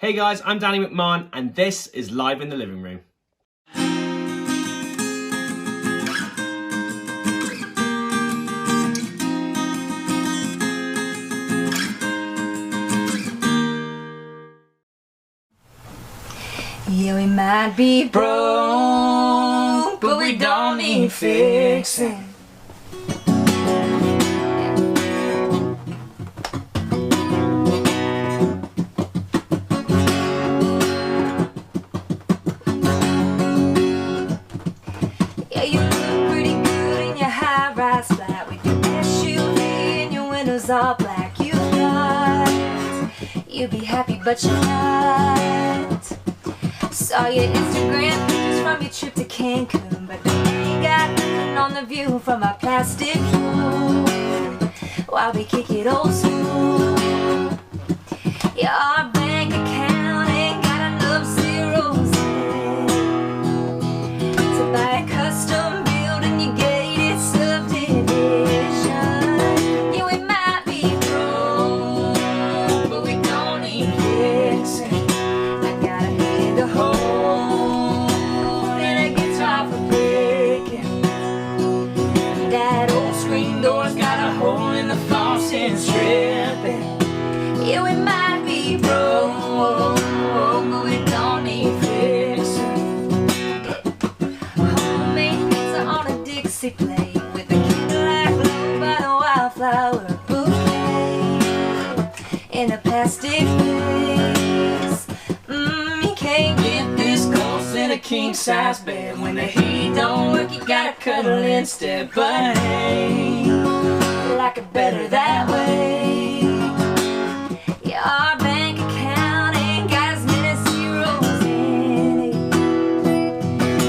Hey guys, I'm Danny McMahon and this is Live in the Living Room. Yeah, we might be broke, but we don't need fixing. Yeah, you look pretty good in your high-rise flat with your SUV and your windows all black. You thought you'd be happy, but you're not. Saw your Instagram pictures from your trip to Cancun, but they ain't got nothing on the view from our plastic pool while we kick it old school. Yeah, our bank account ain't got enough zeros in it to buy a custom build in your gated subdivision. Yeah, we might be broke, but we don't need fixing. I got a hand to hold and a guitar for picking. That old screen door's got a hole in the faucet stripping. Yeah, we might be broke, but we don't need fixing. Homemade pizza on a Dixie plate with a candlelight glow by the wildflower bouquet in a plastic vase. You can't get this close in a king-size bed. When the heat don't work, you gotta cuddle instead. But hey, I like it better that way. Yeah, our bank account ain't got as many zeros in it,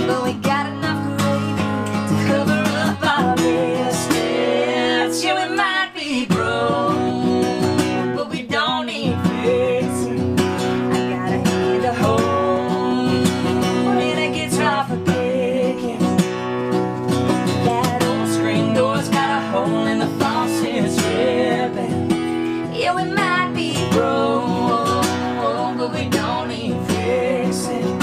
but we got enough gravy to cover up our mistakes. Yeah, we might be broke, but we don't need fixing. I got a hand to hold and a guitar for picking. That old screen door's got a hole in the faucet's ripping. Yeah, we might be broke, but we don't need fixing.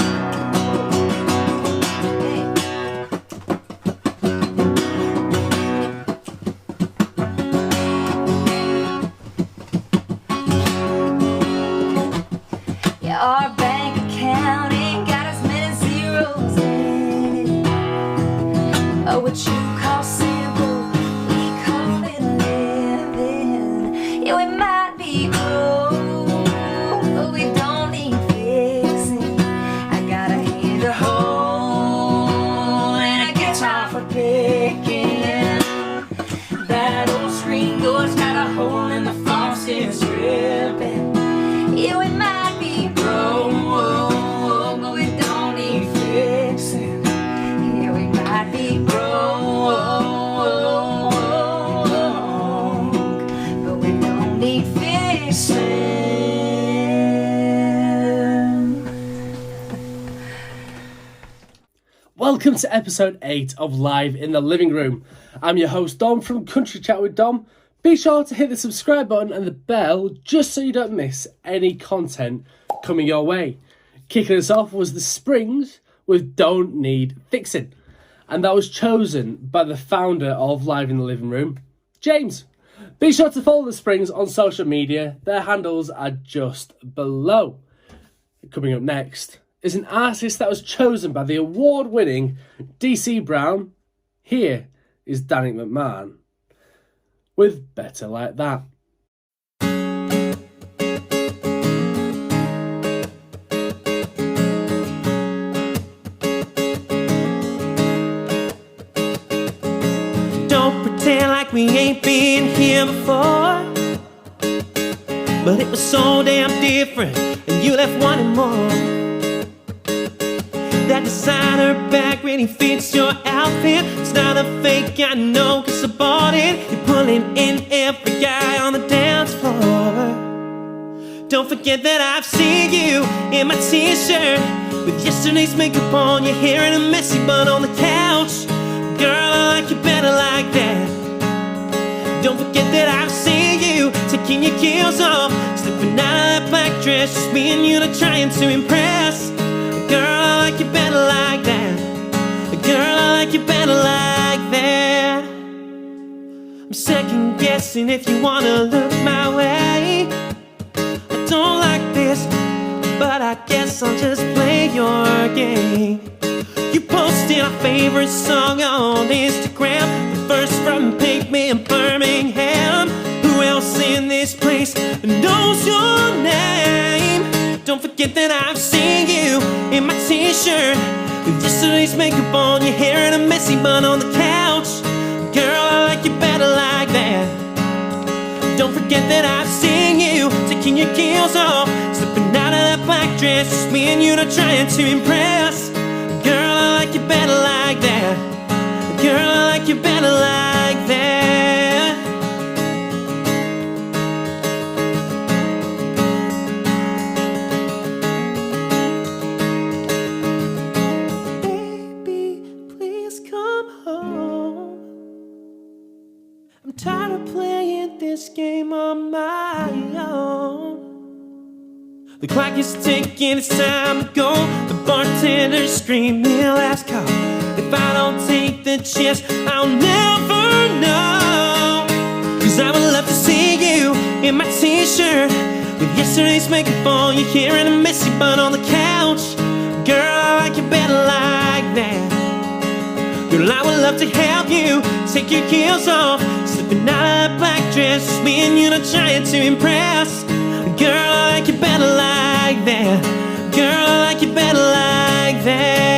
Yeah, our bank account ain't got as many zeros in it. Oh, what you call simple, we call it living. Yeah, we might be broke, but we don't need fixing. I got a hand to hold and a guitar for picking. That old screen door's got a hole in the faucet's dripping. Yeah, we might be broke, but we don't need fixing. Yeah, we might be broke, but we don't need fixing. Welcome to episode 8 of Live in the Living Room. I'm your host Dom from Country Chat with Dom. Be sure to hit the subscribe button and the bell just so you don't miss any content coming your way. Kicking us off was The Springs with Don't Need Fixin', and that was chosen by the founder of Live in the Living Room, James. Be sure to follow The Springs on social media. Their handles are just below. Coming up next is an artist that was chosen by the award-winning DC Brown. Here is Danny McMahon with Better Like That. Don't pretend like we ain't been here before, but it was so damn different and you left wanting more. That designer bag really fits your outfit. It's not a fake, I know, cause I bought it. You're pulling in every guy on the dance floor. Don't forget that I've seen you in my t-shirt with yesterday's makeup on your hair and a messy bun on the couch. Girl, I like you better like that. Don't forget that I've seen you taking your heels off, slipping out of that black dress, just me and you, not trying to impress. Girl, I like you better like that. Girl, I like you better like that. I'm second guessing if you wanna look my way. I don't like this, but I guess I'll just play your game. You posted our favorite song on Instagram, the first from Pavement, Birmingham. Who else in this place knows your name? Don't forget that I've seen you in my t-shirt, with yesterday's makeup on your hair and a messy bun on the couch. Girl, I like you better like that. Don't forget that I've seen you taking your heels off, slipping out of that black dress, just me and you, not trying to impress. Girl, I like you better like that. Girl, I like you better like that. Baby, please come home. I'm tired of playing this game on my own. The clock is ticking, it's time to go. The bartender's screaming last call. If I don't take the chance, I'll never know. Cause I would love to see you in my t-shirt, with yesterday's makeup on your hair and a messy bun on the couch. Girl, I like you better like that. Girl, I would love to help you take your heels off, slipping out of that black dress, just me and you, not trying to impress. Girl, I like you better like that. Girl, I like you better like that.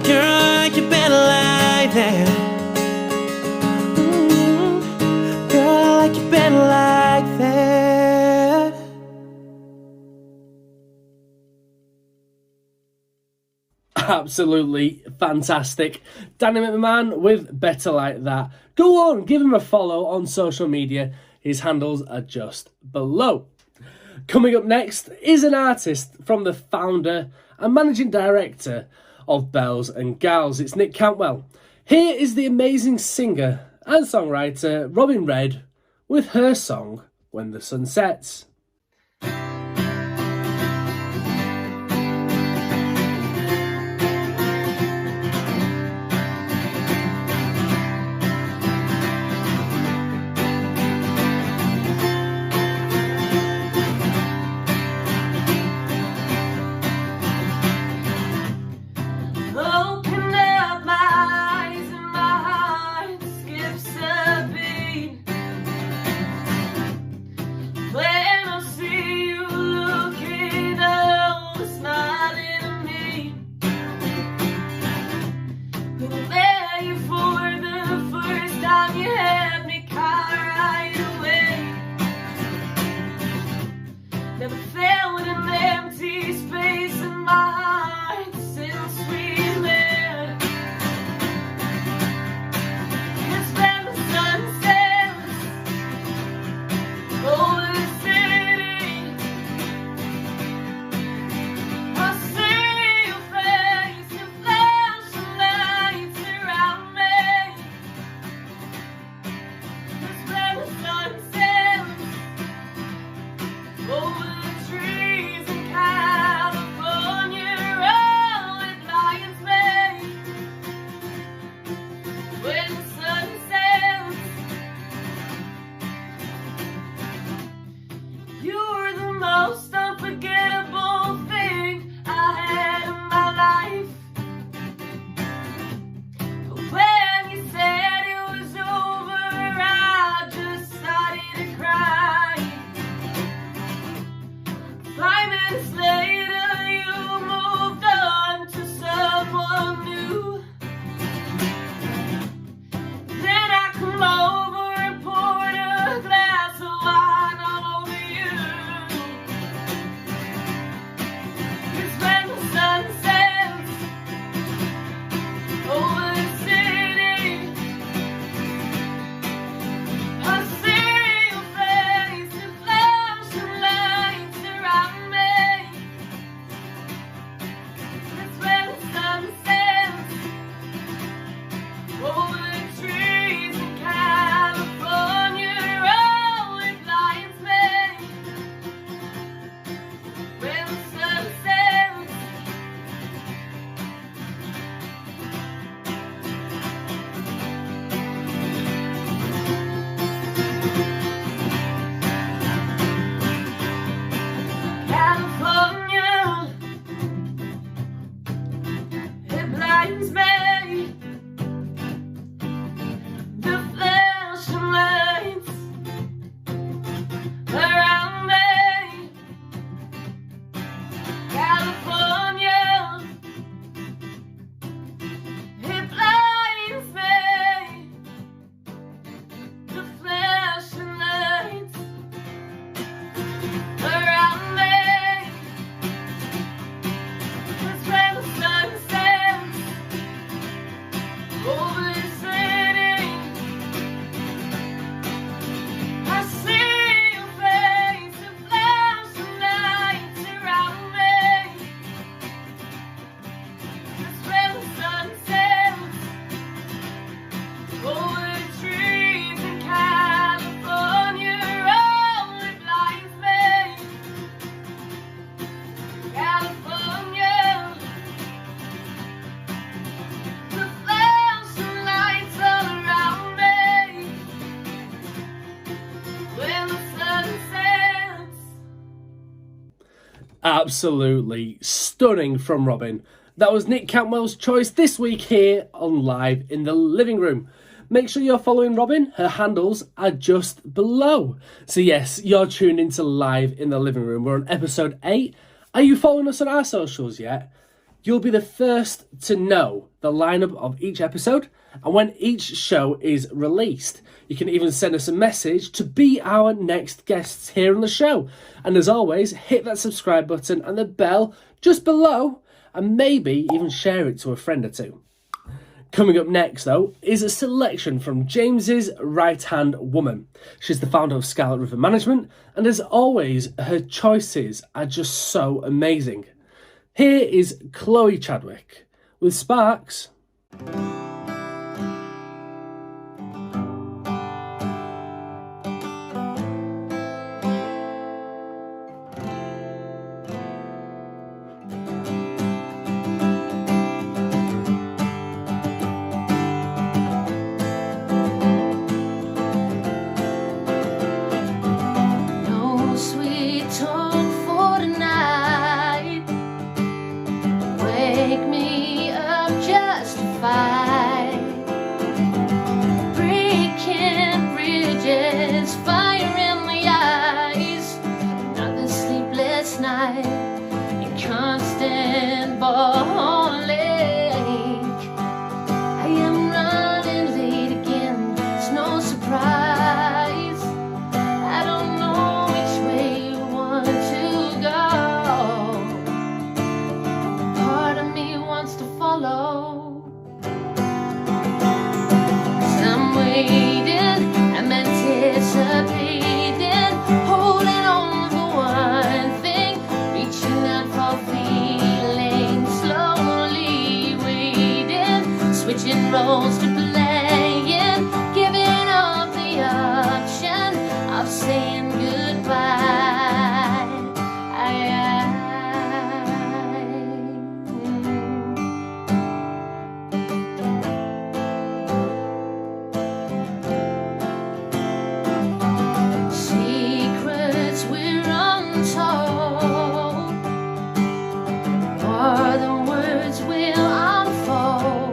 Girl, I like you better like that. Girl, I like you better like that. Absolutely fantastic. Danny McMahon with Better Like That. Go on, give him a follow on social media. His handles are just below. Coming up next is an artist from the founder and managing director of Bells and Gals. It's Nick Cantwell. Here is the amazing singer and songwriter Robyn Red with her song When the Sun Sets. Absolutely stunning from Robyn. That was Nick Cantwell's choice this week here on Live in the Living Room. Make sure you're following Robyn. Her handles are just below. So yes, you're tuned into Live in the Living Room. We're on episode 8. Are you following us on our socials yet? You'll be the first to know the lineup of each episode and when each show is released. You can even send us a message to be our next guests here on the show. And as always, hit that subscribe button and the bell just below, and maybe even share it to a friend or two. Coming up next, though, is a selection from James's right-hand woman. She's the founder of Scarlet River Management, and as always, her choices are just so amazing. Here is Chloe Chadwick with Sparks. Roles to playing, giving up the option of saying goodbye. Secrets we're untold, more than words will unfold.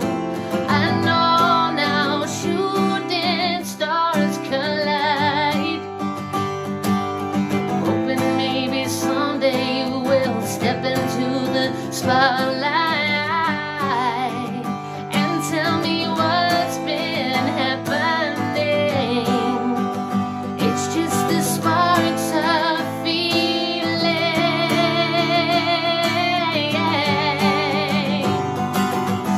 Spotlight and tell me what's been happening. It's just the sparks of feeling.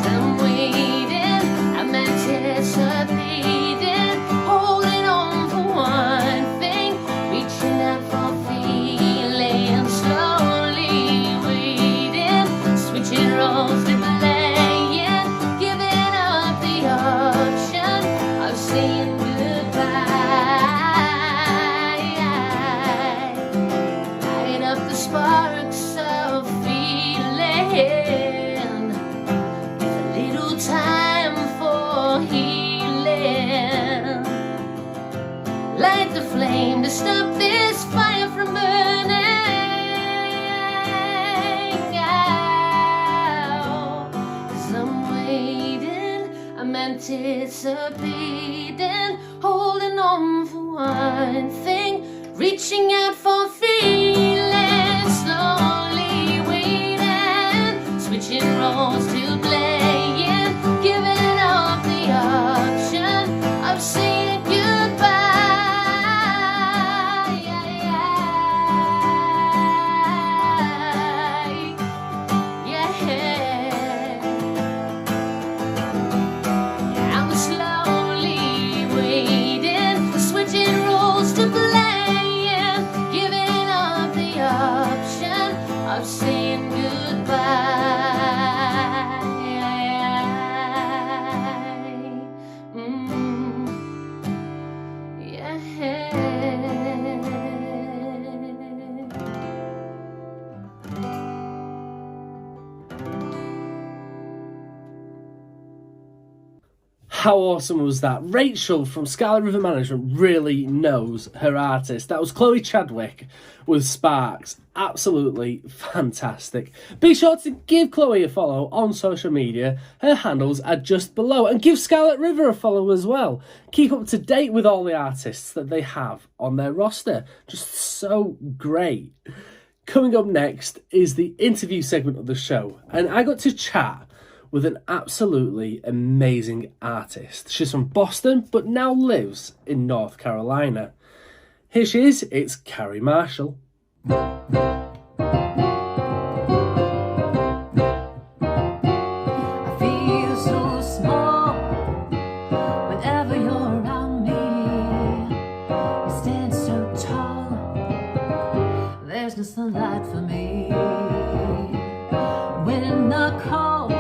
I'm waiting, I'm anticipating, holding on for one thing, reaching out for feeling slowly waiting. Switching roles to playing, giving up the option of saying goodbye. Light up the sparks of feeling, with a little time for healing. Light the flame to stop this fire from burning. I'm anticipating, holding on for one thing, reaching out for feeling, slowly waiting, switching roles to playing, giving up the option of saying goodbye. Of saying goodbye. How awesome was that? Rachel from Scarlet River Management really knows her artist. That was Chloe Chadwick with Sparks. Absolutely fantastic. Be sure to give Chloe a follow on social media. Her handles are just below. And give Scarlet River a follow as well. Keep up to date with all the artists that they have on their roster. Just so great. Coming up next is the interview segment of the show. And I got to chat with an absolutely amazing artist. She's from Boston, but now lives in North Carolina. Here she is, it's Carrie Marshall. I feel so small whenever you're around me. You stand so tall, there's no sunlight for me. When the cold,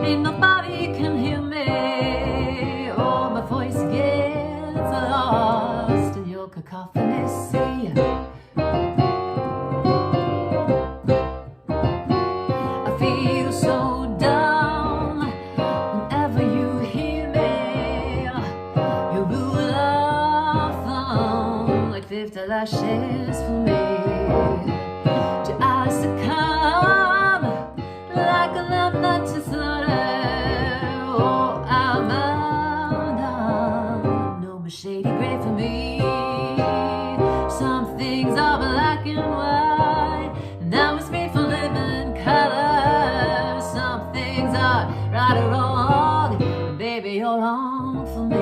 ain't nobody can hear me. Oh, my voice gets lost in your cacophony sea. I feel so down whenever you hear me. You rule of thumb like 50 lashes for me. Your eyes succumb like a lamb not to slaughter. Oh, I'm undone. No more shady gray for me. Some things are black and white, and I was made for living color. Some things are right or wrong, and baby, you're wrong for me.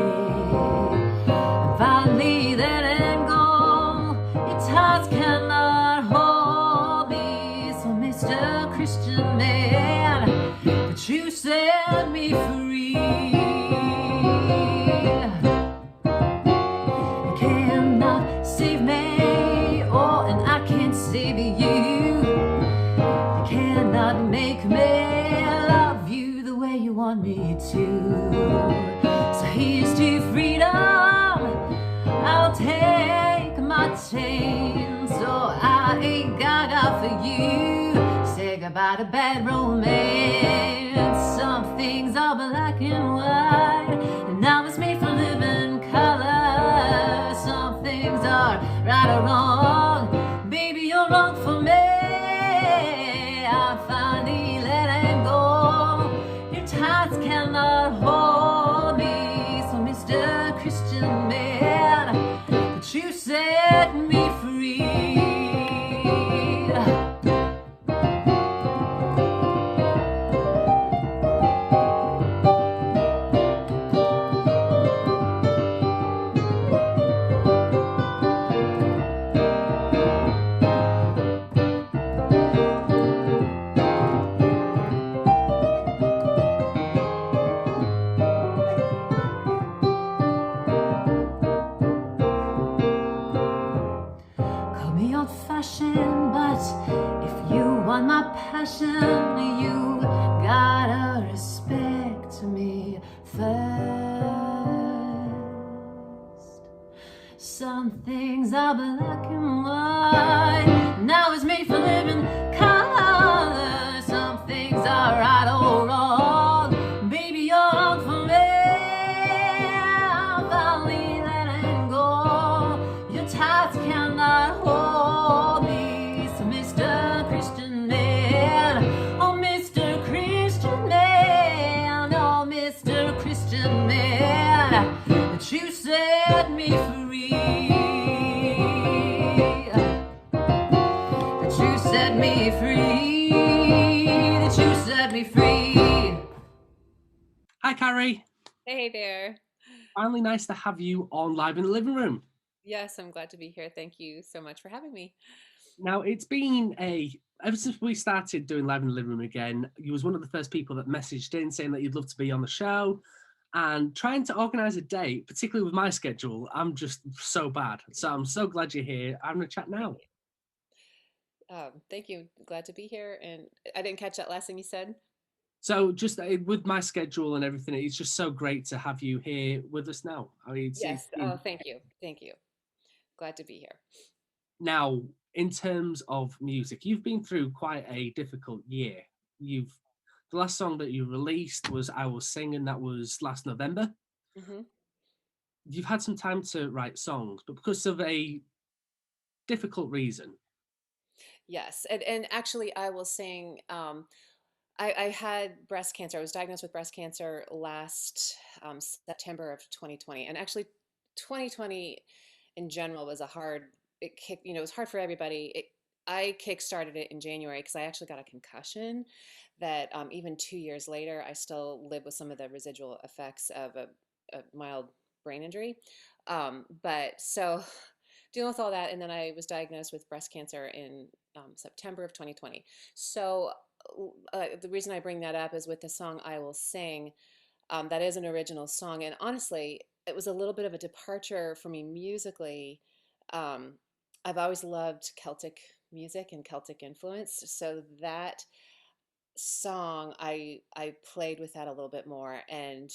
And finally letting go, your ties cannot hold me. So Mr. Christian man, but you set me free. You cannot save me, oh, and I can't save you. You cannot make me love you the way you want me to. So here's to freedom, I'll take my chains. So I ain't gaga for you. Say goodbye to bad romance. Some things are black and white, and I was made for living color. Some things are right or wrong, baby, you're wrong for me. I finally letting go, your ties cannot hold me. So Mr. Christian man, but you set me free. Call me old-fashioned, but if you want my passion, you gotta respect me first. Some things are black and white, now it's made for living color. Some things are right or wrong, baby, you're wrong for me. I'm finally letting go, your ties cannot hold me. So Mr. Christian man, oh Mr. Christian man, oh Mr. Christian man, that you set me free. That you set me free. That you set me free. Hi, Carrie. Hey there. Finally nice to have you on Live in the Living Room. Yes, I'm glad to be here. Thank you so much for having me. Now, it's been ever since we started doing Live in the Living Room again, you was one of the first people that messaged in saying that you'd love to be on the show, and trying to organise a date, particularly with my schedule, I'm just so bad. So I'm so glad you're here. I'm going to chat now. Thank you. Glad to be here. And I didn't catch that last thing you said. So just with my schedule and everything, it's just so great to have you here with us now. I mean, Yes. Oh, thank you. Thank you. Glad to be here. Now, in terms of music, you've been through quite a difficult year. The the last song that you released was I Will Sing, and that was last November. Hmm. You've had some time to write songs, but because of a difficult reason. Yes, and actually, I will sing. I had breast cancer. I was diagnosed with breast cancer last September of 2020, and actually, 2020 in general was a hard. It kick, it was hard for everybody. I kickstarted it in January because I actually got a concussion that even 2 years later, I still live with some of the residual effects of a mild brain injury. But so dealing with all that, and then I was diagnosed with breast cancer in September of 2020. So the reason I bring that up is with the song I Will Sing. That is an original song, and honestly, it was a little bit of a departure for me musically. Um, I've always loved Celtic music and Celtic influence, so that song I played with that a little bit more, and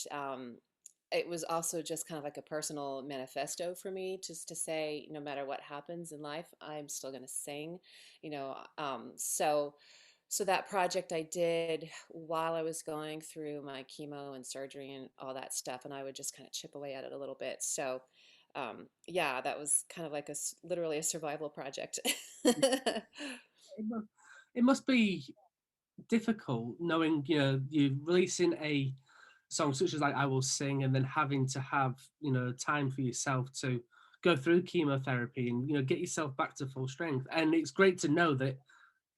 it was also just kind of like a personal manifesto for me, just to say no matter what happens in life, I'm still going to sing, so that project I did while I was going through my chemo and surgery and all that stuff, and I would just kind of chip away at it a little bit. So yeah, that was kind of like literally a survival project. It must be difficult knowing, you're releasing a song such as like I Will Sing, and then having to have, time for yourself to go through chemotherapy and, get yourself back to full strength. And it's great to know that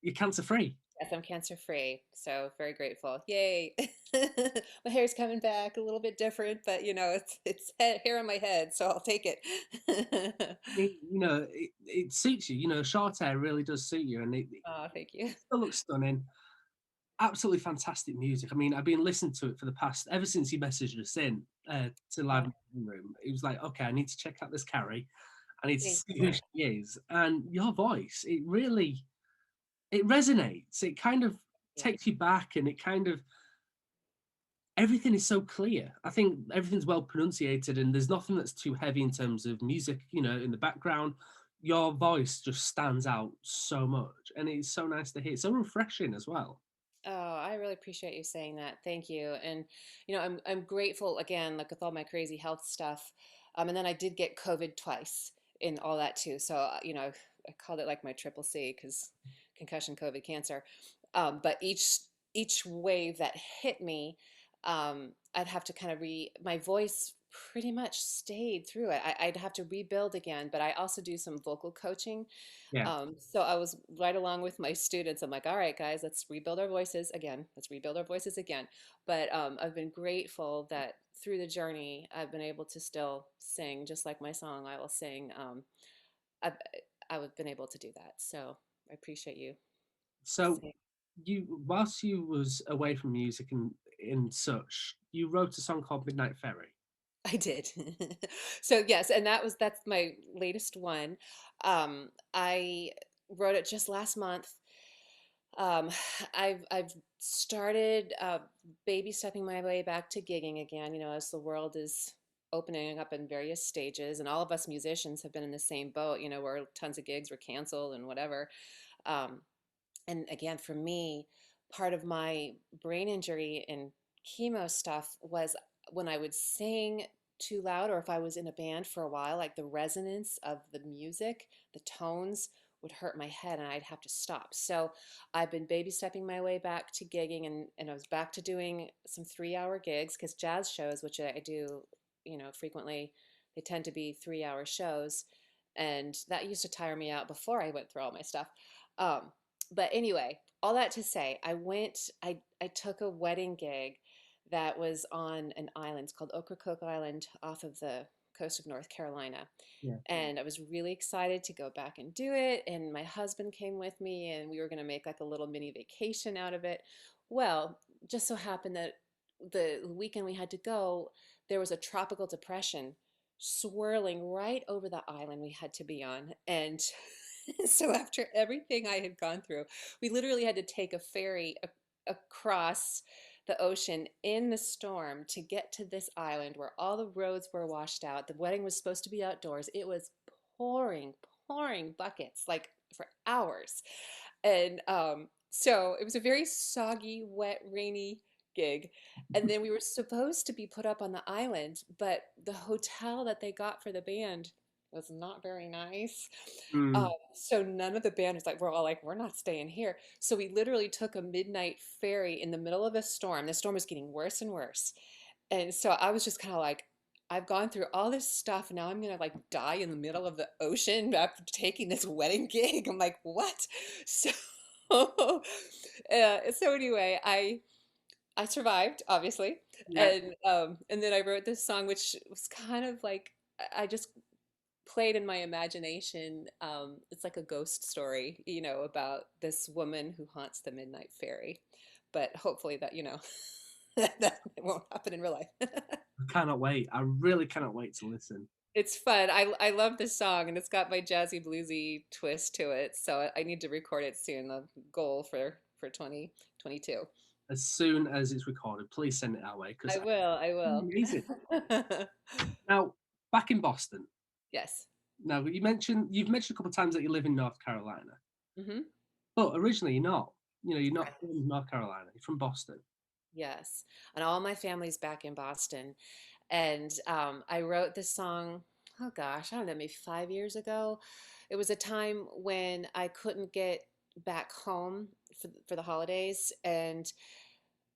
you're cancer free. Yes, I'm cancer free, so very grateful. Yay! My hair's coming back a little bit different, but it's hair on my head, so I'll take it. It suits you. Short hair really does suit you, and it Oh, thank you. still looks stunning. Absolutely fantastic music. I mean, I've been listening to it for the past, ever since you messaged us in to Live in the Living Room. It was like, okay, I need to check out this Carrie. I need to Thank see you. who she is. And your voice, it resonates. It kind of Yeah. takes you back, and it kind of, everything is so clear. I think everything's well pronunciated, and there's nothing that's too heavy in terms of music, in the background. Your voice just stands out so much, and it's so nice to hear. It's so refreshing as well. Oh, I really appreciate you saying that. Thank you. And I'm grateful again, like with all my crazy health stuff. And then I did get COVID twice in all that too. So I called it like my triple C because concussion, COVID, cancer. But each wave that hit me, I'd have to kind of my voice pretty much stayed through it. I'd have to rebuild again, but I also do some vocal coaching. Yeah. So I was right along with my students. I'm like, all right, guys, let's rebuild our voices again. Let's rebuild our voices again. But I've been grateful that through the journey, I've been able to still sing, just like my song, I Will Sing. I've, I've been able to do that. So I appreciate you So saying. whilst you was away from music and such, you wrote a song called Midnight Ferry. I did. So yes, and that's my latest one. I wrote it just last month. Um, I've started baby stepping my way back to gigging again, as the world is opening up in various stages, and all of us musicians have been in the same boat, where tons of gigs were canceled and whatever. Um, and again, for me, part of my brain injury and chemo stuff was when I would sing too loud, or if I was in a band for a while, like the resonance of the music, the tones would hurt my head and I'd have to stop. So I've been baby stepping my way back to gigging, and I was back to doing some 3-hour gigs because jazz shows, which I do, frequently, they tend to be 3-hour shows. And that used to tire me out before I went through all my stuff. Um, but anyway, all that to say, I took a wedding gig that was on an island. It's called Ocracoke Island off of the coast of North Carolina. Yeah. And I was really excited to go back and do it. And my husband came with me, and we were going to make like a little mini vacation out of it. Well, just so happened that the weekend we had to go, there was a tropical depression swirling right over the island we had to be on. And so after everything I had gone through, we literally had to take a ferry across the ocean in the storm to get to this island where all the roads were washed out. The wedding was supposed to be outdoors. It was pouring buckets like for hours. And So it was a very soggy, wet, rainy gig. And then we were supposed to be put up on the island, but the hotel that they got for the band was not very nice. Mm. So none of the band was like, we're all like, we're not staying here. So we literally took a midnight ferry in the middle of a storm. The storm was getting worse and worse. And so I was just kind of like, I've gone through all this stuff. Now I'm gonna like die in the middle of the ocean after taking this wedding gig. I'm like, what? So, so anyway, I survived, obviously, Yeah. and then I wrote this song, which was kind of like I just played in my imagination. It's like a ghost story, about this woman who haunts the midnight ferry. But hopefully that, that it won't happen in real life. I cannot wait. I really cannot wait to listen. It's fun. I love this song, and it's got my jazzy bluesy twist to it. So I need to record it soon. The goal for 2022. As soon as it's recorded, please send it our way because I will. I will. amazing. Now, back in Boston. Yes. Now you've mentioned a couple of times that you live in North Carolina, Hmm. but originally you're not. You're not Right. from North Carolina. You're from Boston. Yes. And all my family's back in Boston. And I wrote this song, oh gosh, I don't know, maybe 5 years ago. It was a time when I couldn't get back home for the holidays. And,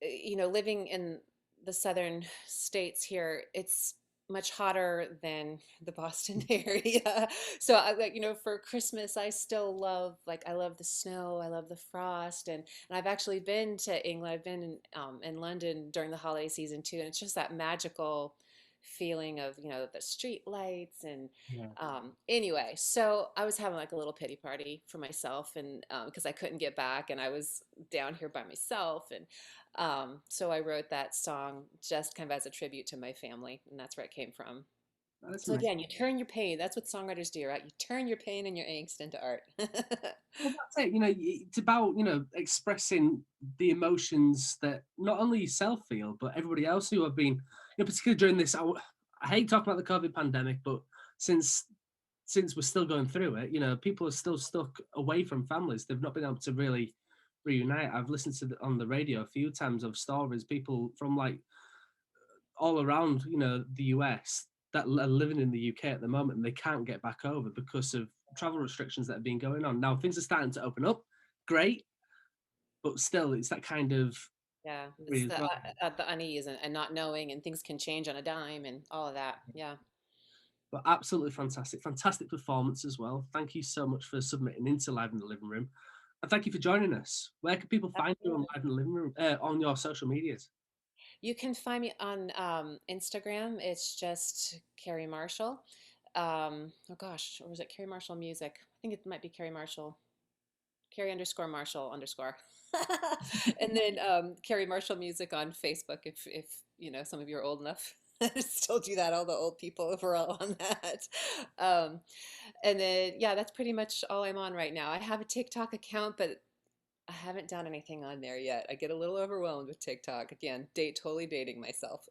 living in the southern states here, it's much hotter than the Boston area. So I like, for Christmas, I still love, like, I love the snow, I love the frost, and I've actually been to England. I've been in London during the holiday season too, and it's just that magical feeling of the street lights and Yeah. anyway, so I was having like a little pity party for myself, and because I couldn't get back and I was down here by myself, and so I wrote that song just kind of as a tribute to my family, and that's where it came from. That's So amazing. again, you turn your pain. That's what songwriters do, right? You turn your pain and your angst into art. Well, that's it. It's about expressing the emotions that not only yourself feel, but everybody else who have been, particularly during this. I hate talking about the COVID pandemic, but since we're still going through it, people are still stuck away from families. They've not been able to really reunite. I've listened to on the radio a few times of stories, people from like all around, the US that are living in the UK at the moment, and they can't get back over because of travel restrictions that have been going on. Now things are starting to open up, great, but still, it's that kind of Yeah, it's as well. the unease and not knowing, and things can change on a dime and all of that. Yeah. But absolutely fantastic performance as well. Thank you so much for submitting into Live in the Living Room, and thank you for joining us. Where can people find you on Live in the Living Room on your social medias? You can find me on Instagram. It's just Carrie Marshall. Oh gosh, or was it Carrie Marshall Music? I think it might be Carrie Marshall. Carrie _ Marshall _ and then Carrie Marshall Music on Facebook. If some of you are old enough. I still do that. All the old people are all on that. And then yeah, that's pretty much all I'm on right now. I have a TikTok account, but I haven't done anything on there yet. I get a little overwhelmed with TikTok. Again, totally dating myself.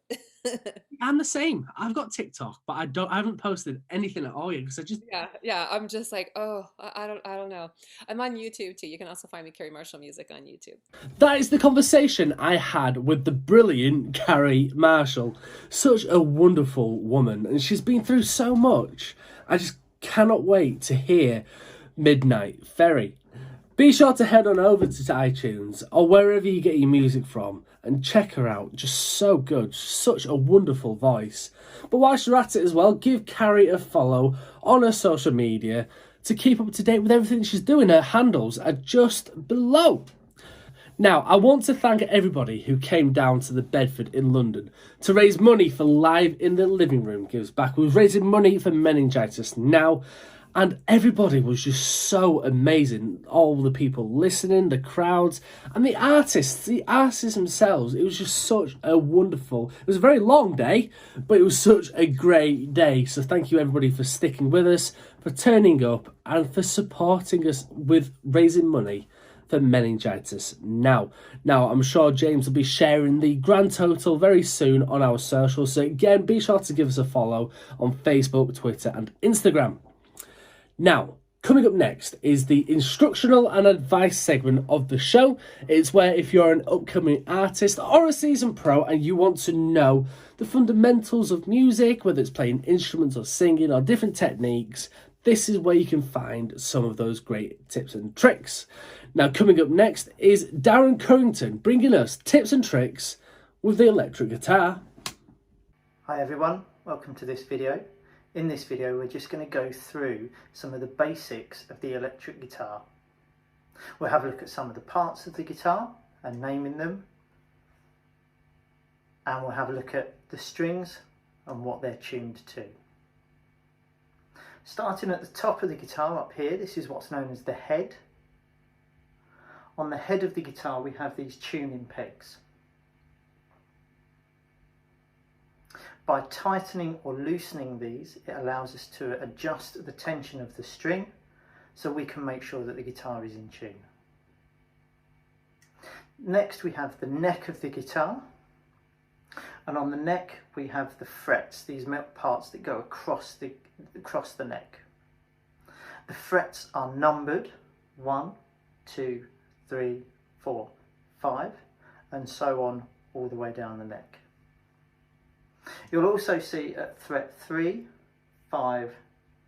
I'm the same. I've got TikTok, but I haven't posted anything at all yet because I just Yeah. I'm just like, oh, I don't know. I'm on YouTube too. You can also find me Carrie Marshall Music on YouTube. That is the conversation I had with the brilliant Carrie Marshall. Such a wonderful woman, and she's been through so much. I just cannot wait to hear Midnight Ferry. Be sure to head on over to iTunes or wherever you get your music from and check her out. Just so good. Such a wonderful voice. But whilst you're at it as well, give Carrie a follow on her social media to keep up to date with everything she's doing. Her handles are just below. Now, I want to thank everybody who came down to the Bedford in London to raise money for Live in the Living Room Gives Back. We were raising money for meningitis now. And everybody was just so amazing. All the people listening, the crowds, and the artists themselves. It was just such a wonderful, it was a very long day, but it was such a great day. So thank you everybody for sticking with us, for turning up, and for supporting us with raising money for meningitis now. Now, I'm sure James will be sharing the grand total very soon on our socials. So again, be sure to give us a follow on Facebook, Twitter, and Instagram. Now, Coming up next is the instructional and advice segment of the show. It's where if you're an upcoming artist or a seasoned pro and you want to know the fundamentals of music, whether it's playing instruments or singing or different techniques, this is where you can find some of those great tips and tricks. Now, coming up next is Darren Currington bringing us tips and tricks with the electric guitar. Hi everyone, welcome to this video. In this video we're just going to go through some of the basics of the electric guitar. We'll have a look at some of the parts of the guitar and naming them, and we'll have a look at the strings and what they're tuned to. Starting at the top of the guitar up here, this is what's known as the head. On the head of the guitar we have these tuning pegs. By tightening or loosening these, it allows us to adjust the tension of the string so we can make sure that the guitar is in tune. Next we have the neck of the guitar, and on the neck we have the frets, these metal parts that go across the neck. The frets are numbered 1, 2, 3, 4, 5 and so on all the way down the neck. You'll also see at fret 3, 5,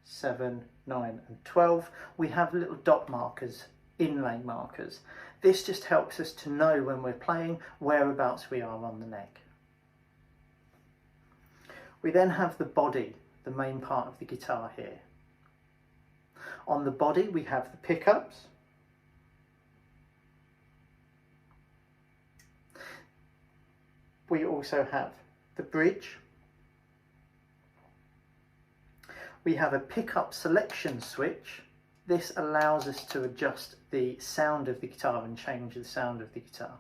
7, 9 and 12 we have little dot markers, inlay markers. This just helps us to know when we're playing whereabouts we are on the neck. We then have the body, the main part of the guitar here. On the body we have the pickups, we also have the bridge, we have a pickup selection switch. This allows us to adjust the sound of the guitar and change the sound of the guitar.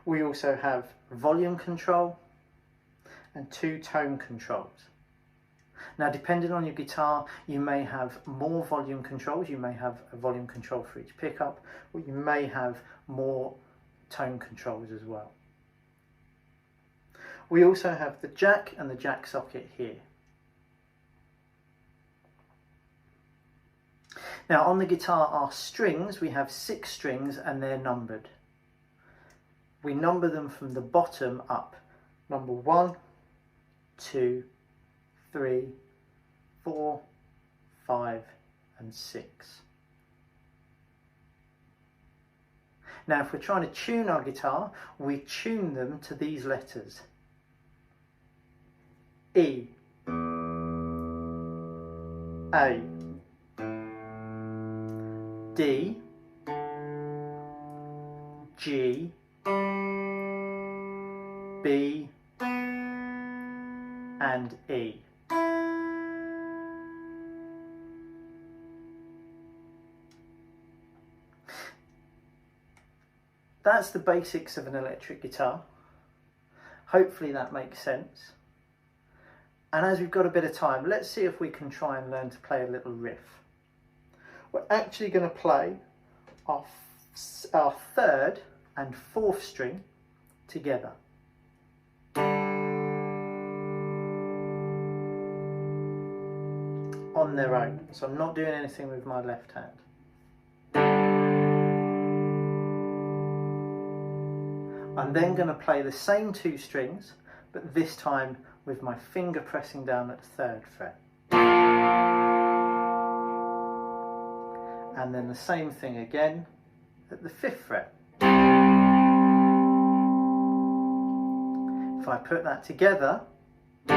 We also have volume control and 2 tone controls. Now, depending on your guitar, you may have more volume controls. You may have a volume control for each pickup, or you may have more tone controls as well. We also have the jack and the jack socket here. Now, on the guitar are strings. We have 6 strings and they're numbered. We number them from the bottom up. Number 1, 2, 3, 4, 5 and 6. Now, if we're trying to tune our guitar, we tune them to these letters. E, A, D, G, B and E. That's the basics of an electric guitar. Hopefully that makes sense. And as we've got a bit of time, let's see if we can try and learn to play a little riff. We're actually going to play our 3rd and 4th string together. On their own. So I'm not doing anything with my left hand. I'm then going to play the same 2 strings, but this time with my finger pressing down at the 3rd fret. And then the same thing again at the 5th fret. If I put that together, I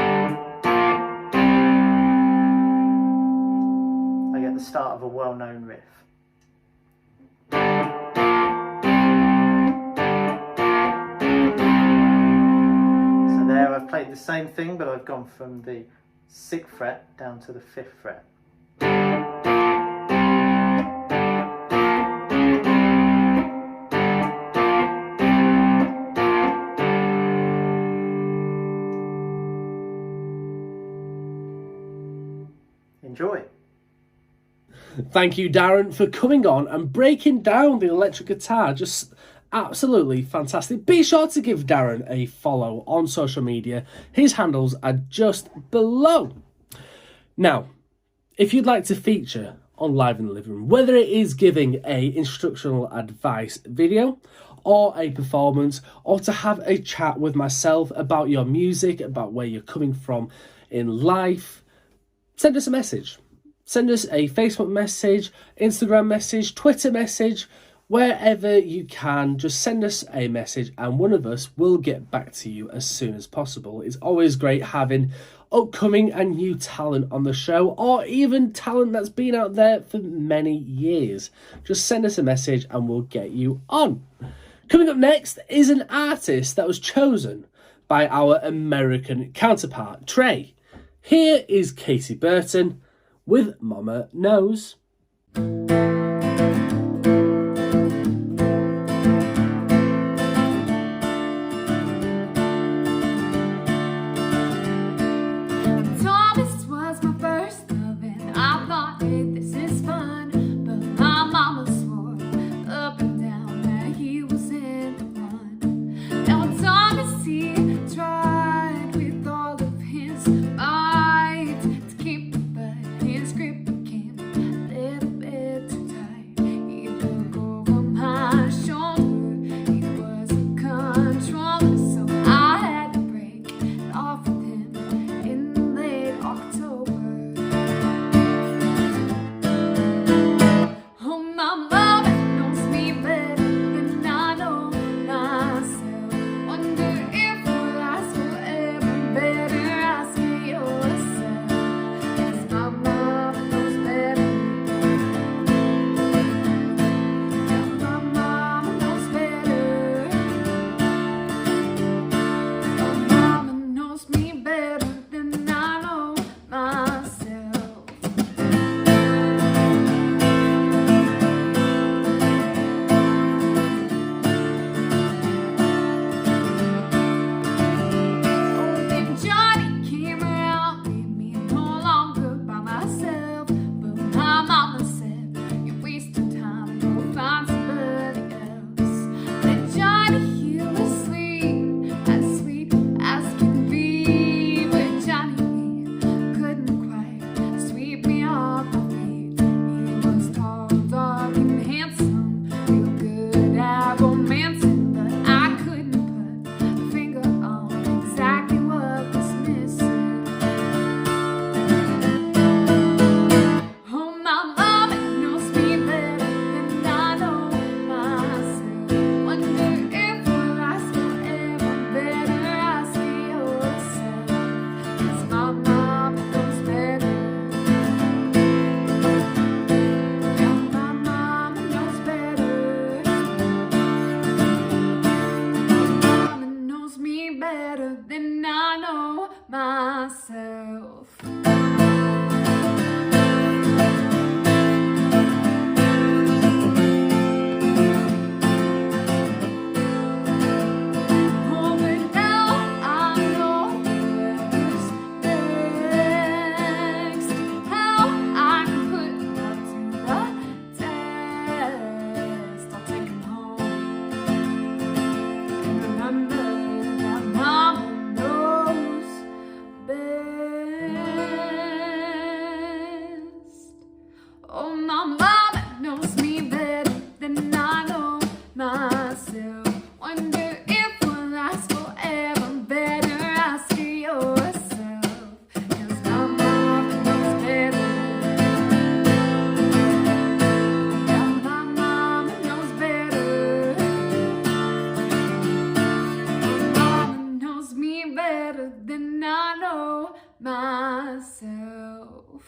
get the start of a well-known riff. I've played the same thing, but I've gone from the 6th fret down to the 5th fret. Enjoy. Thank you, Darren, for coming on and breaking down the electric guitar. Just absolutely fantastic. Be sure to give Darren a follow on social media. His handles are just below. Now, if you'd like to feature on Live in the Living Room, whether it is giving a instructional advice video or a performance, or to have a chat with myself about your music, about where you're coming from in life, send us a message. Send us a Facebook message, Instagram message, Twitter message, wherever you can. Just send us a message and one of us will get back to you as soon as possible. It's always great having upcoming and new talent on the show, or even talent that's been out there for many years. Just send us a message and we'll get you on. Coming up next is an artist that was chosen by our American counterpart, Trey. Here is Kasey Burton with Mama Knows. Thomas was my first love and I thought, hey, this is fun. But my mama swore up and down that he wasn't the one. Now Thomas, he tried with all of his might to keep me, but his grip became a little bit too tight. He looked over my shoulder, he was a controller, so I had to break it off with him in late October. Oh, my mama knows me better than I know myself. Wonder if we'll last forever. Better ask yourself. Yes, my mama knows better. Yeah, my mama knows better. My mama knows me better than I know myself. Oh, then Johnny came around, made me no longer by myself. But my mama said, you're wasting time, go find somebody else. Then Johnny, he was sweet as can be. But Johnny, he couldn't quite sweep me off my feet. He was tall, dark, and handsome, real good at romancing. But I couldn't put a finger on exactly what was missing. Oh, my mama knows me better than I know myself. Wonder if we'll last forever. Better ask yourself. 'Cause my mama knows better. Yeah, my mama knows better. My mama knows me better than I know myself. Oh, but now I know what's next. How I can put love to the test. I'll take him home and remember that mama knows best. Oh, my mama knows me better than I know myself. Wonder if we'll last forever. Better ask yourself. 'Cause my mama knows better. Yeah, my mama knows better. My mama knows me better than I know myself.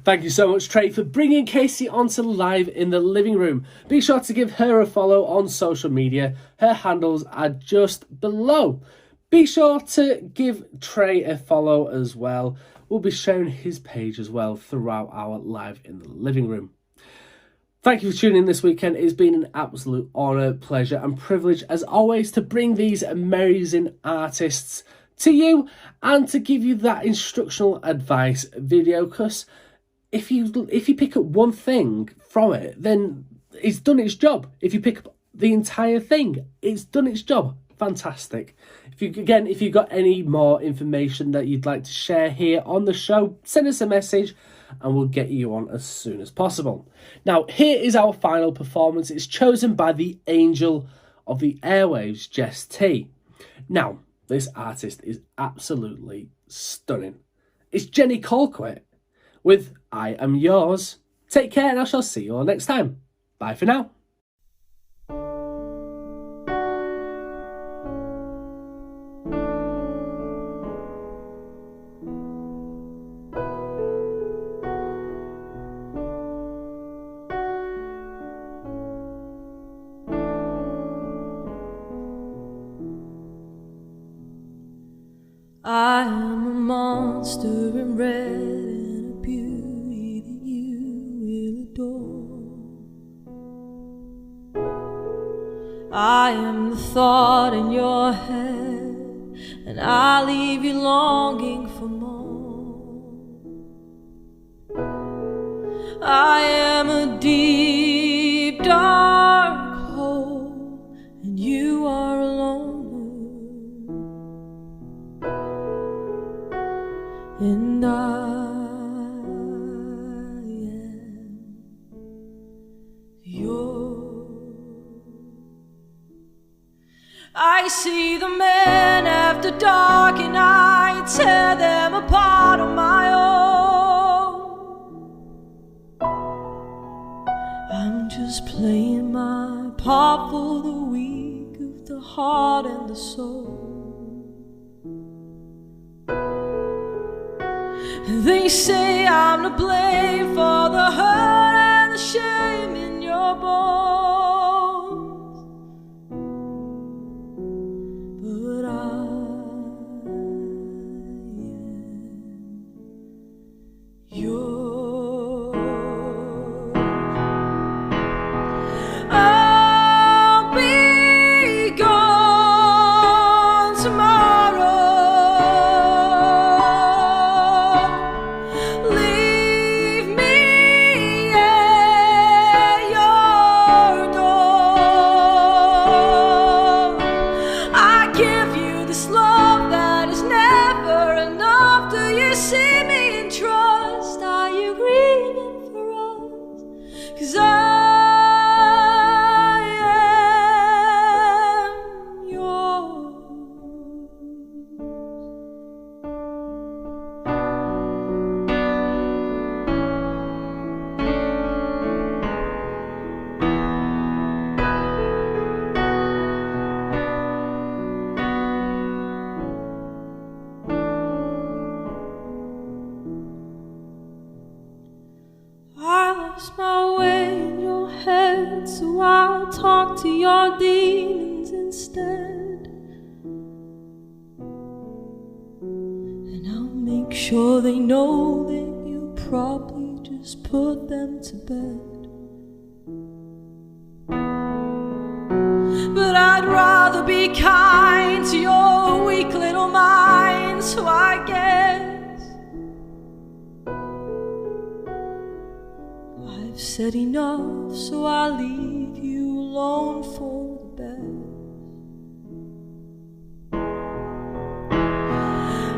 Thank you so much, Trey, for bringing Kasey onto Live in the Living Room. Be sure to give her a follow on social media. Her handles are just below. Be sure to give Trey a follow as well. We'll be sharing his page as well throughout our Live in the Living Room. Thank you for tuning in this weekend. It's been an absolute honour, pleasure and privilege as always to bring these amazing artists to you and to give you that instructional advice video, because if you pick up one thing from it, then it's done its job. If you pick up the entire thing, it's done its job. Fantastic. If you've got any more information that you'd like to share here on the show, send us a message and we'll get you on as soon as possible. Now, here is our final performance. It's chosen by the angel of the airwaves, Jess T. Now, this artist is absolutely stunning. It's Jenny Colquitt with I Am Yours. Take care and I shall see you all next time. Bye for now. I am a monster in red and a beauty that you will adore. I am the thought in your head, and I leave you longing for more. I am a deep, dark hole, and you are alone. And I am yours. I see the men after dark and I tear them apart on my own. I'm just playing my part for the weak of the heart and the soul. They say I'm to blame for the hurt and the shame in your bones, but I am yours. I'll be gone tomorrow. My way in your head, so I'll talk to your demons instead, and I'll make sure they know that you probably just put them to bed. But I'd rather be kind to your weak little mind, so I guess I've said enough, so I'll leave you alone for the best.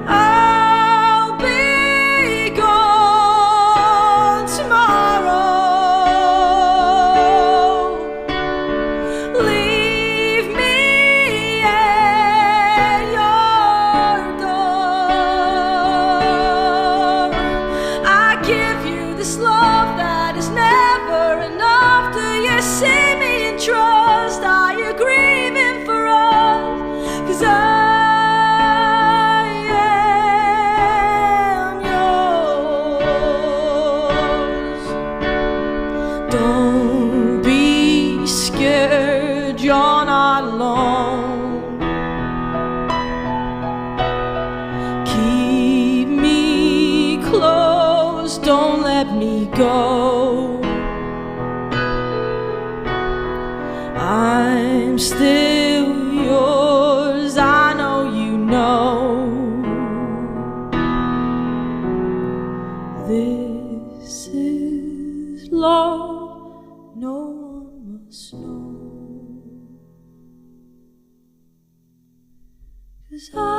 I'll be gone tomorrow. Leave me at your door. I give you this love that is never enough. Do you see me and trust? Are you grieving for us? 'Cause I am yours. Don't be scared, you're not alone. Keep me close, don't let me go. I'm still yours, I know you know. This is love, no one must know. 'Cause